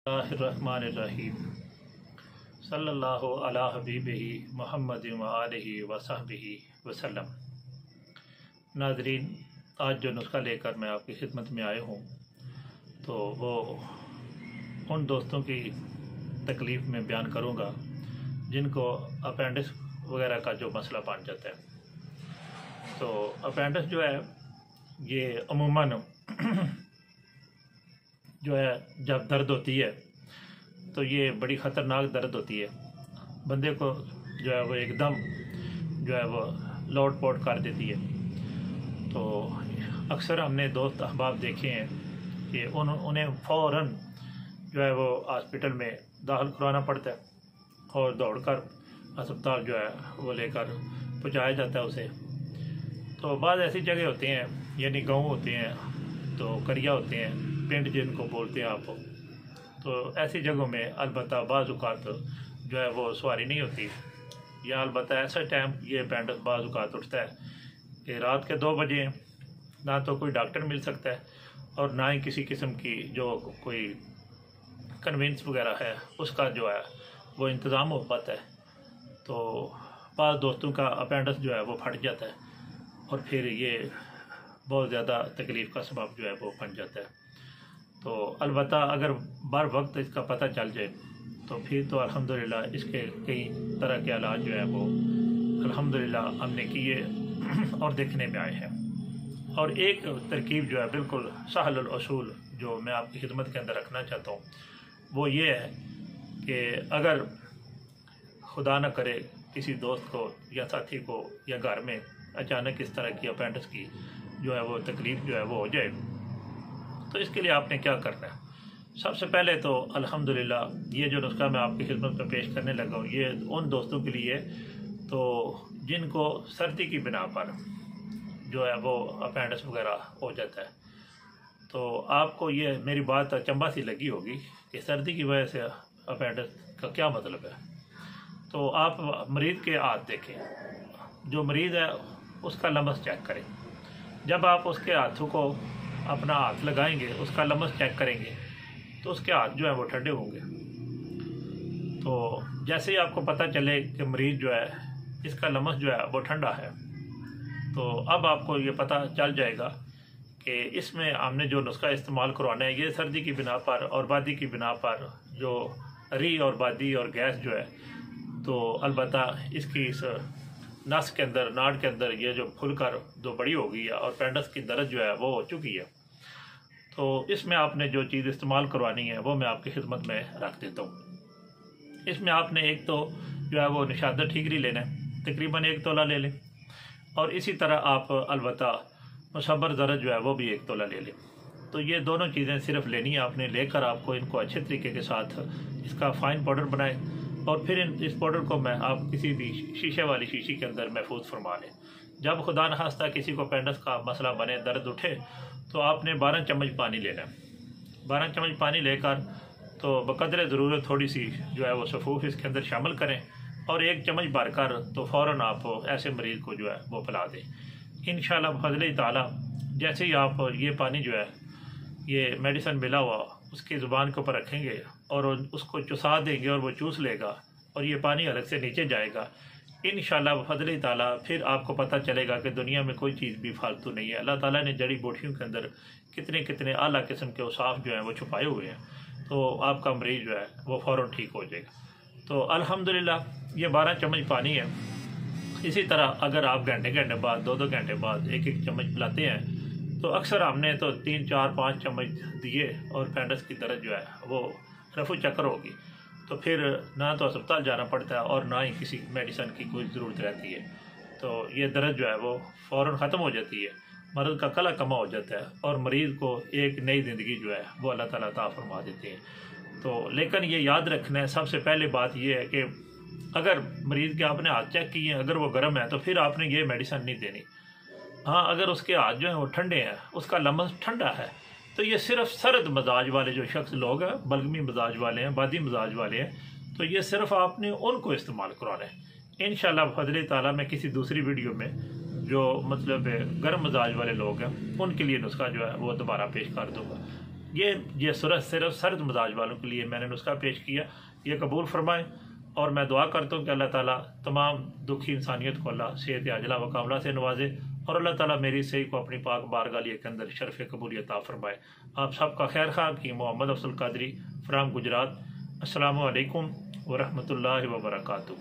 बिस्मिल्लाहिर्रहमानिर्रहीम सल्लल्लाहु अला हबीबिही मुहम्मद व आलिहि व सहबिही वसल्लम। नाज़रीन, आज जो नुस्खा लेकर मैं आपकी खिदमत में आया हूँ तो वो उन दोस्तों की तकलीफ़ में बयान करूँगा जिनको अपेंडिक्स वगैरह का जो मसला बन जाता है। तो अपेंडिक्स जो है ये अमूमन जो है जब दर्द होती है तो ये बड़ी ख़तरनाक दर्द होती है। बंदे को जो है वो एकदम जो है वो लौट पोट कर देती है। तो अक्सर हमने दोस्त अहबाब देखे हैं कि उन्हें फ़ौरन जो है वो हॉस्पिटल में दाखिल करवाना पड़ता है और दौड़कर अस्पताल जो है वो लेकर पहुँचाया जाता है उसे। तो बाद ऐसी जगह होती हैं यानी गाँव होते हैं तो करिया होते हैं, पिंड जिनको बोलते हैं आप, तो ऐसी जगहों में अलबत्ता बाज़ औक़ात जो है वो सवारी नहीं होती, या अलबत्ता ऐसा टाइम ये अपेंडिक्स बाज़ औक़ात उठता है कि रात के 2 बजे ना तो कोई डॉक्टर मिल सकता है और ना ही किसी किस्म की जो कोई कन्वेंस वगैरह है उसका जो है वो इंतज़ाम हो पाता है। तो बाज़ दोस्तों का अपेंडिक्स जो है वो फट जाता है और फिर ये बहुत ज़्यादा तकलीफ़ का सबब जो है वो बन जाता है। तो अलबत्ता अगर बर वक्त इसका पता चल जाए तो फिर तो अल्हम्दुलिल्लाह इसके कई तरह के इलाज जो है वो अल्हम्दुलिल्लाह हमने किए और देखने में आए हैं। और एक तरकीब जो है बिल्कुल सहल असूल जो मैं आपकी खिदमत के अंदर रखना चाहता हूँ वो ये है कि अगर खुदा न करे किसी दोस्त को या साथी को या घर में अचानक इस तरह की अपेंडिक्स की जो है वो तकलीफ़ जो है वो हो जाए तो इसके लिए आपने क्या करना है। सबसे पहले तो अल्हम्दुलिल्लाह ये जो नुस्खा मैं आपकी खिदमत में पेश करने लगा हूँ ये उन दोस्तों के लिए तो जिनको सर्दी की बिना पर जो है वो अपेंडिक्स वगैरह हो जाता है। तो आपको ये मेरी बात अचंभा सी लगी होगी कि सर्दी की वजह से अपेंडिक्स का क्या मतलब है। तो आप मरीज़ के हाथ देखें, जो मरीज़ है उसका लम्स चेक करें। जब आप उसके हाथों को अपना हाथ लगाएंगे, उसका लम्स चेक करेंगे तो उसके हाथ जो है वो ठंडे होंगे। तो जैसे ही आपको पता चले कि मरीज़ जो है इसका लम्स जो है वो ठंडा है तो अब आपको ये पता चल जाएगा कि इसमें हमने जो नुस्खा इस्तेमाल करवाना है ये सर्दी की बिना पर और बादी की बिना पर जो री और बादी और गैस जो है तो अलबत्ता इसकी इस नस के अंदर नाड़ के अंदर ये जो फुलकर जो बड़ी हो गई है और अपेंडिक्स की दर्द जो है वो हो चुकी है। तो इसमें आपने जो चीज़ इस्तेमाल करवानी है वो मैं आपकी खिदमत में रख देता हूँ। इसमें आपने एक तो जो है वो निशादर ठीकरी लेना है, तकरीबन 1 तोला ले लें। और इसी तरह आप अलबत्ता मुसब्बर ज़रद जो है वो भी 1 तोला ले लें। तो ये दोनों चीज़ें सिर्फ लेनी है आपने, लेकर आपको इनको अच्छे तरीके के साथ इसका फ़ाइन पाउडर बनाए और फिर इस पाउडर को मैं आप किसी भी शीशे वाली शीशी के अंदर महफूज फरमा लें। जब खुदा न खास्ता किसी को अपेंडिक्स का मसला बने, दर्द उठे तो आपने 12 चम्मच पानी लेना है। 12 चम्मच पानी लेकर तो बकदर ज़रूरत थोड़ी सी जो है वो सफ़ूफ इसके अंदर शामिल करें और 1 चम्मच भरकर तो फ़ौरन आप ऐसे मरीज़ को जो है वो पिला दें। इंशाअल्लाह फ़ज़ल ताला जैसे ही आप ये पानी जो है ये मेडिसिन मिला हुआ उसकी ज़ुबान के ऊपर रखेंगे और उसको चुसा देंगे और वो चूस लेगा और ये पानी अलग से नीचे जाएगा। इंशाअल्लाह फ़ज़ल ताला फिर आपको पता चलेगा कि दुनिया में कोई चीज़ भी फालतू नहीं है। अल्लाह ताला ने जड़ी बूटियों के अंदर कितने कितने आला किस्म के औसाफ जो हैं वो छुपाए हुए हैं। तो आपका मरीज़ जो है वो फ़ौरन ठीक हो जाएगा। तो अल्हम्दुलिल्लाह ये 12 चम्मच पानी है। इसी तरह अगर आप घंटे घंटे बाद 2-2 घंटे बाद 1-1 चम्मच पिलाते हैं तो अक्सर हमने तो 3-4-5 चम्मच दिए और अपेंडिक्स की दर्द जो है वो रफू चक्कर होगी तो फिर ना तो अस्पताल जाना पड़ता है और ना ही किसी मेडिसिन की कोई ज़रूरत रहती है। तो ये दर्द जो है वो फ़ौरन ख़त्म हो जाती है, मर्ज़ का कला कमा हो जाता है और मरीज़ को एक नई ज़िंदगी जो है वो अल्लाह ताला अता फरमा देते हैं। तो लेकिन ये याद रखना है, सबसे पहले बात ये है कि अगर मरीज़ के आपने हाथ चेक किए हैं, अगर वो गर्म है तो फिर आपने ये मेडिसिन नहीं देनी। हाँ, अगर उसके हाथ जो हैं वो ठंडे हैं, उसका लम्स ठंडा है तो ये सिर्फ सर्द मजाज वाले जो शख्स लोग हैं, बलगमी मजाज वाले हैं, बादी मजाज वाले हैं, तो ये सिर्फ आपने उनको इस्तेमाल करवाना है। इंशाअल्लाह फ़ज़ल ताला मैं किसी दूसरी वीडियो में जो मतलब गर्म मजाज वाले लोग हैं उनके लिए नुस्खा जो है वो दोबारा पेश कर दूँगा। یہ صرف سرد مزاج والوں کے لیے میں نے نسخہ پیش کیا، یہ قبول فرمائیں، اور میں دعا کرتا ہوں کہ اللہ تعالیٰ تمام دکھی انسانیت کو اللہ صحت عاجلہ و کاملہ سے نوازے، اور اللہ تعالیٰ میری صحیح کو اپنی پاک بارگاہ کے اندر شرف قبولی عطا فرمائے۔ آپ سب کا خیر خواہ کی محمد افضل قادری فرام گجرات۔ السلام علیکم ورحمۃ اللہ وبرکاتہ۔